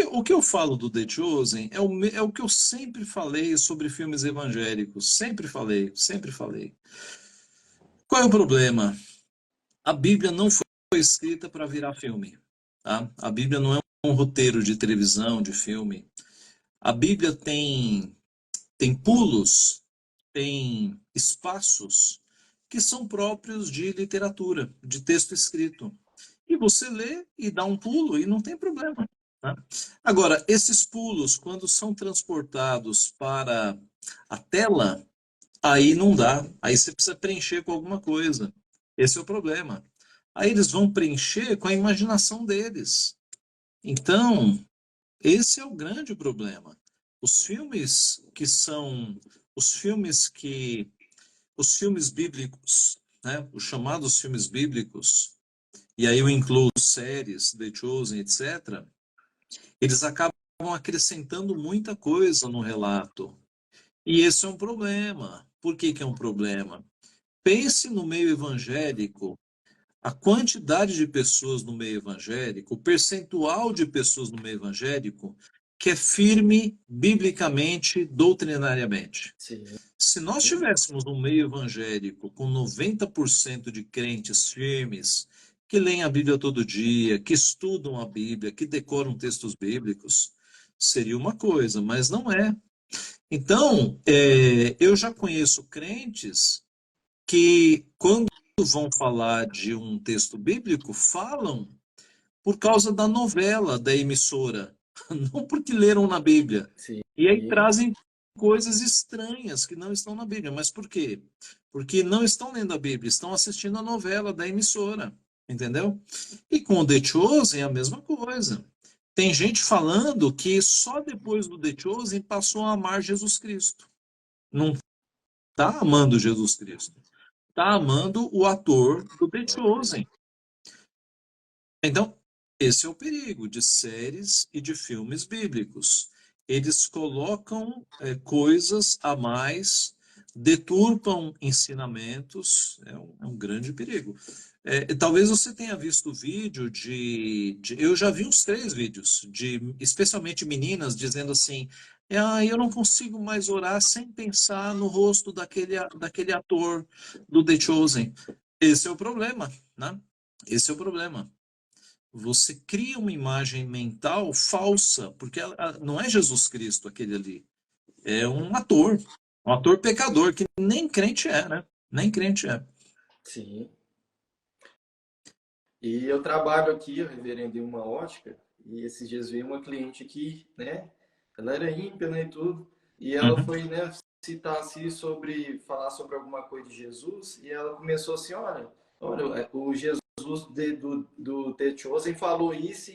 o que eu falo do The Chosen é o que eu sempre falei sobre filmes evangélicos. Sempre falei, sempre falei. Qual é o problema? A Bíblia não foi escrita para virar filme, tá? A Bíblia não é um roteiro de televisão, de filme. A Bíblia tem pulos, tem espaços que são próprios de literatura, de texto escrito. E você lê e dá um pulo e não tem problema. Tá? Agora, esses pulos, quando são transportados para a tela, aí não dá. Aí você precisa preencher com alguma coisa. Esse é o problema. Aí eles vão preencher com a imaginação deles. Então, esse é o grande problema. Os filmes que são os filmes que os filmes bíblicos, né, os chamados filmes bíblicos, e aí eu incluo séries, The Chosen, etc., eles acabam acrescentando muita coisa no relato. E esse é um problema. Por que que é um problema? Pense no meio evangélico, a quantidade de pessoas no meio evangélico, o percentual de pessoas no meio evangélico que é firme biblicamente, doutrinariamente. Sim. Se nós tivéssemos um meio evangélico com 90% de crentes firmes, que leem a Bíblia todo dia, que estudam a Bíblia, que decoram textos bíblicos, seria uma coisa, mas não é. Então, eu já conheço crentes que, quando vão falar de um texto bíblico, falam por causa da novela da emissora, não porque leram na Bíblia. Sim. E aí trazem coisas estranhas que não estão na Bíblia. Mas por quê? Porque não estão lendo a Bíblia, estão assistindo a novela da emissora, entendeu? E com o The Chosen é a mesma coisa. Tem gente falando que só depois do The Chosen passou a amar Jesus Cristo. Não está amando Jesus Cristo. Está amando o ator do The Chosen. Então, esse é o perigo de séries e de filmes bíblicos. Eles colocam coisas a mais, deturpam ensinamentos, é um grande perigo. Talvez você tenha visto o vídeo eu já vi uns 3 vídeos, especialmente meninas dizendo assim, eu não consigo mais orar sem pensar no rosto daquele ator do The Chosen. Esse é o problema, né? Esse é o problema. Você cria uma imagem mental falsa, porque não é Jesus Cristo aquele ali. É um ator pecador, que nem crente é, né? Nem crente é. Sim. E eu trabalho aqui, eu reverendo em uma ótica, e esses dias veio uma cliente aqui, né? Ela era ímpia, né, e tudo. E ela Uhum. foi, né, citar assim falar sobre alguma coisa de Jesus, e ela começou assim, olha, o Jesus do The Chosen falou isso,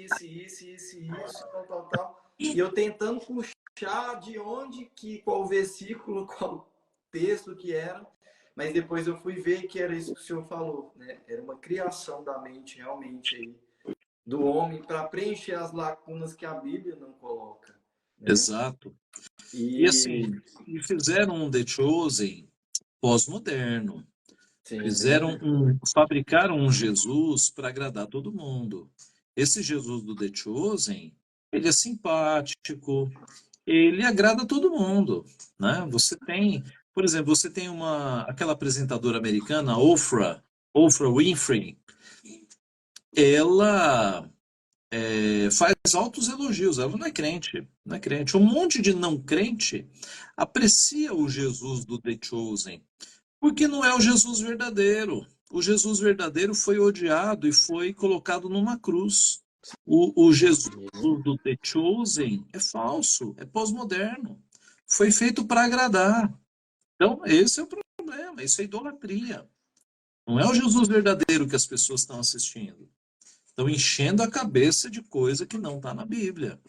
tal. E eu tentando puxar de onde, qual versículo, qual texto que era, mas depois eu fui ver que era isso que o senhor falou, né? Era uma criação da mente realmente aí, do homem para preencher as lacunas que a Bíblia não coloca, né? Exato. E assim, E e fizeram um The Chosen pós-moderno. sim, Fabricaram um Jesus para agradar todo mundo. Esse Jesus do The Chosen, ele é simpático, ele agrada todo mundo, né? Por exemplo, você tem aquela apresentadora americana, Oprah Winfrey, ela faz altos elogios, ela não é crente, não é crente. Um monte de não crente aprecia o Jesus do The Chosen, porque não é o Jesus verdadeiro. O Jesus verdadeiro foi odiado e foi colocado numa cruz. O Jesus do The Chosen é falso, é pós-moderno. Foi feito para agradar. Então, esse é o problema, isso é idolatria. Não é o Jesus verdadeiro que as pessoas estão assistindo. Estão enchendo a cabeça de coisa que não está na Bíblia.